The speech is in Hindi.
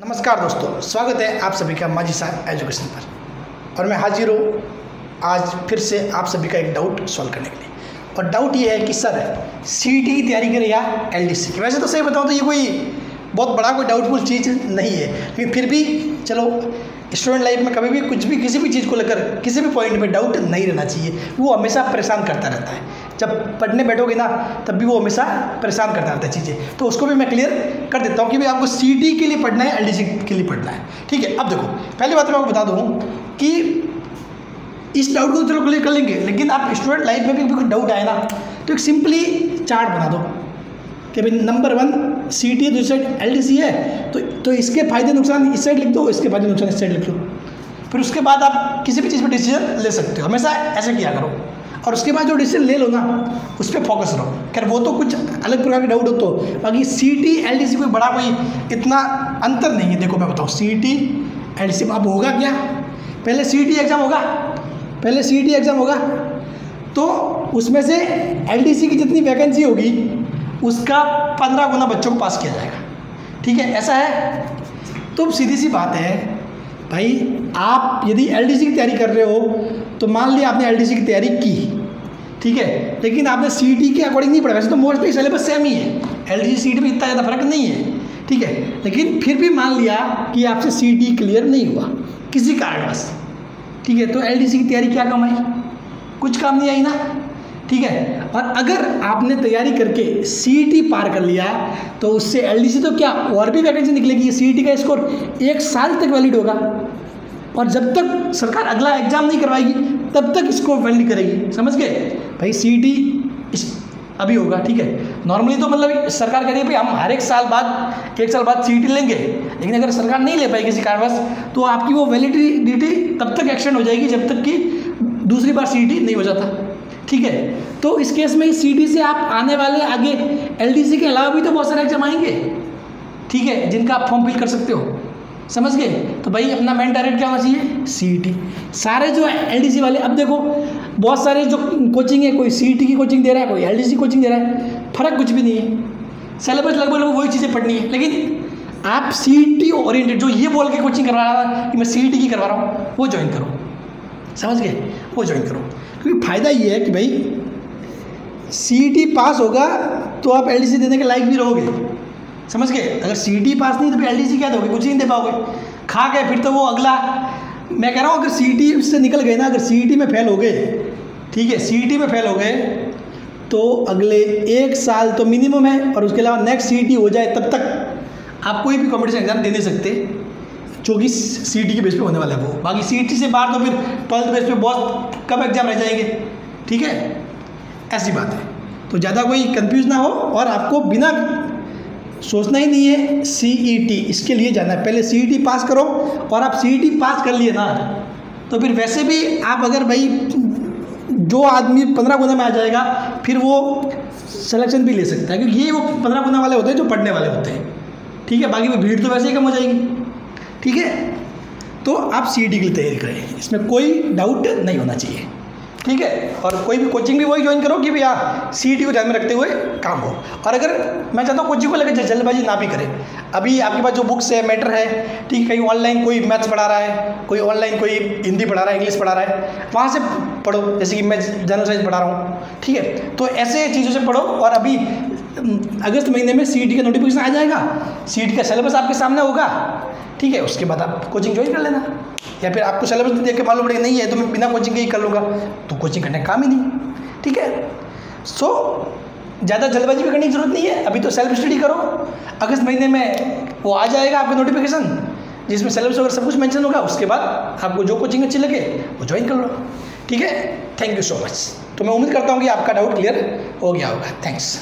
नमस्कार दोस्तों, स्वागत है आप सभी का माझी साहब एजुकेशन पर। और मैं हाजिर हूँ आज फिर से आप सभी का एक डाउट सॉल्व करने के लिए। और डाउट ये है कि सर सीईटी की तैयारी करें या एलडीसी की। वैसे तो सही बताऊँ तो ये कोई बहुत बड़ा कोई डाउटफुल चीज़ नहीं है, लेकिन फिर भी चलो स्टूडेंट लाइफ में कभी भी कुछ भी किसी भी चीज़ को लेकर किसी भी पॉइंट में डाउट नहीं रहना चाहिए। वो हमेशा परेशान करता रहता है। जब पढ़ने बैठोगे ना तब भी वो हमेशा परेशान करता रहता है चीज़ें। तो उसको भी मैं क्लियर कर देता हूँ कि भाई आपको सीईटी के लिए पढ़ना है, एलडीसी के लिए पढ़ना है। ठीक है, अब देखो पहली बात मैं आपको बता दूँ कि इस डाउट को चलो क्लियर कर लेंगे, लेकिन आप स्टूडेंट लाइफ में भी कुछ डाउट आए ना तो एक सिंपली चार्ट बना दो कि भाई नंबर 1 सीईटी है, दूसरी साइड एलडीसी है, तो इसके फायदे नुकसान इस साइड लिख दो, इसके फायदे नुकसान इस साइड लिख लो। फिर उसके बाद आप किसी भी चीज़ पर डिसीजन ले सकते हो। हमेशा ऐसे किया करो और उसके बाद जो डिसीजन ले लो ना उस पर फोकस रहो। खैर वो तो कुछ अलग प्रकार के डाउट हो, तो बाकी सीईटी एलडीसी कोई बड़ा कोई इतना अंतर नहीं है। देखो मैं बताऊँ, सीईटी एलडीसी अब होगा क्या, पहले सीईटी एग्ज़ाम होगा तो उसमें से एलडीसी की जितनी वैकेंसी होगी उसका 15 गुना बच्चों को पास किया जाएगा। ठीक है, ऐसा है। तो सीधी सी बात है भाई, आप यदि एलडीसी की तैयारी कर रहे हो तो मान लिया आपने एलडीसी की तैयारी की, ठीक है, लेकिन आपने सीईटी के अकॉर्डिंग नहीं पढ़ा। वैसे तो मोस्टली सिलेबस सेम ही है, एलडीसी सीईटी में इतना ज़्यादा फर्क नहीं है। ठीक है, लेकिन फिर भी मान लिया कि आपसे सीईटी क्लियर नहीं हुआ किसी कारणवश, ठीक है, तो एलडीसी की तैयारी क्या काम आई? कुछ काम नहीं आई ना। ठीक है, और अगर आपने तैयारी करके सीईटी पार कर लिया तो उससे एलडीसी तो क्या और भी वैकेंसी निकलेगी। सीईटी का स्कोर 1 साल तक वैलिड होगा और जब तक सरकार अगला एग्जाम नहीं करवाएगी तब तक इसको वैलिड करेगी। समझ गए भाई? सीईटी अभी होगा, ठीक है। नॉर्मली तो मतलब सरकार कह रही है भाई हम हर 1 साल बाद सीईटी लेंगे, लेकिन अगर सरकार नहीं ले पाई किसी कारणवश तो आपकी वो वैलिडिटी तब तक एक्सटेंड हो जाएगी जब तक कि दूसरी बार सीईटी नहीं हो जाता। ठीक है, तो इस केस में सीईटी से आप आने वाले आगे एलडीसी के अलावा भी तो बहुत सारे एग्जाम आएंगे, ठीक है, जिनका आप फॉर्म फिल कर सकते हो। समझ गए? तो भाई अपना मेन टारगेट क्या होना चाहिए? सीईटी। सारे जो एलडीसी वाले, अब देखो बहुत सारे जो कोचिंग है, कोई सीईटी की कोचिंग दे रहा है, कोई एलडीसी कोचिंग दे रहा है, फर्क कुछ भी नहीं है। सिलेबस लगभग वही चीज़ें पढ़नी है, लेकिन आप सीईटी ओरिएंटेड जो ये बोल के कोचिंग करवा रहा है कि मैं सीईटी की करवा रहा हूँ वो ज्वाइन करो। समझ गए? वो ज्वाइन करो, क्योंकि फ़ायदा ये है कि भाई सीईटी पास होगा तो आप एलडीसी देने के लायक भी रहोगे। समझ गए? अगर सीईटी पास नहीं तो फिर एलडीसी क्या दोगे? कुछ नहीं दे पाओगे, खा गए। फिर तो वो अगला, मैं कह रहा हूँ अगर सीईटी से निकल गए ना, अगर सीईटी में फेल हो गए, ठीक है, सीईटी में फेल हो गए तो अगले 1 साल तो मिनिमम है, और उसके अलावा नेक्स्ट सीईटी हो जाए तब तक आप कोई भी कॉम्पिटिशन एग्जाम दे नहीं सकते जो कि सीईटी के बेस पे होने वाला है वो। बाकी सीईटी से बाहर तो फिर 12th बेस पे बहुत कम एग्जाम रह जाएंगे। ठीक है, ऐसी बात है। तो ज़्यादा कोई कंफ्यूज ना हो और आपको बिना सोचना ही नहीं है सीईटी, इसके लिए जाना है। पहले सीईटी पास करो, और आप सीईटी पास कर लिए ना तो फिर वैसे भी आप अगर भाई जो आदमी 15 गुना में आ जाएगा फिर वो सिलेक्शन भी ले सकता है, क्योंकि ये वो 15 गुना वाले होते हैं जो पढ़ने वाले होते हैं। ठीक है, बाकी वो भीड़ तो वैसे ही कम हो जाएगी। ठीक है, तो आप सीईटी के लिए तैयारी करें, इसमें कोई डाउट नहीं होना चाहिए। ठीक है, और कोई भी कोचिंग भी वही ज्वाइन करो कि भैया सीईटी को ध्यान में रखते हुए काम हो। और अगर मैं चाहता हूँ कोचिंग को लेकर जल्दबाजी ना भी करें, अभी आपके पास जो बुक्स है, मैटर है, ठीक है, कहीं ऑनलाइन कोई मैथ्स पढ़ा रहा है, कोई ऑनलाइन कोई हिंदी पढ़ा रहा है, इंग्लिश पढ़ा रहा है, वहाँ से पढ़ो। जैसे कि मैं जनरल साइंस पढ़ा रहा हूँ, ठीक है, तो ऐसे चीज़ों से पढ़ो। और अभी अगस्त महीने में सीईटी का नोटिफिकेशन आ जाएगा, सीईटी का सिलेबस आपके सामने होगा, ठीक है, उसके बाद आप कोचिंग ज्वाइन कर लेना। या फिर आपको सिलेबस देख के मालूम पड़ेगा नहीं है तो मैं बिना कोचिंग के ही कर लूँगा, तो कोचिंग करने का काम ही नहीं। ठीक है, सो ज़्यादा जल्दबाजी भी करने की जरूरत नहीं है। अभी तो सेल्फ स्टडी करो, अगस्त महीने में वो आ जाएगा आपका नोटिफिकेशन जिसमें सिलेबस वगैरह सब कुछ मेंशन होगा। उसके बाद आपको जो कोचिंग अच्छी लगे वो ज्वाइन कर लो। ठीक है, थैंक यू सो मच। तो मैं उम्मीद करता हूँ कि आपका डाउट क्लियर हो गया होगा। थैंक्स।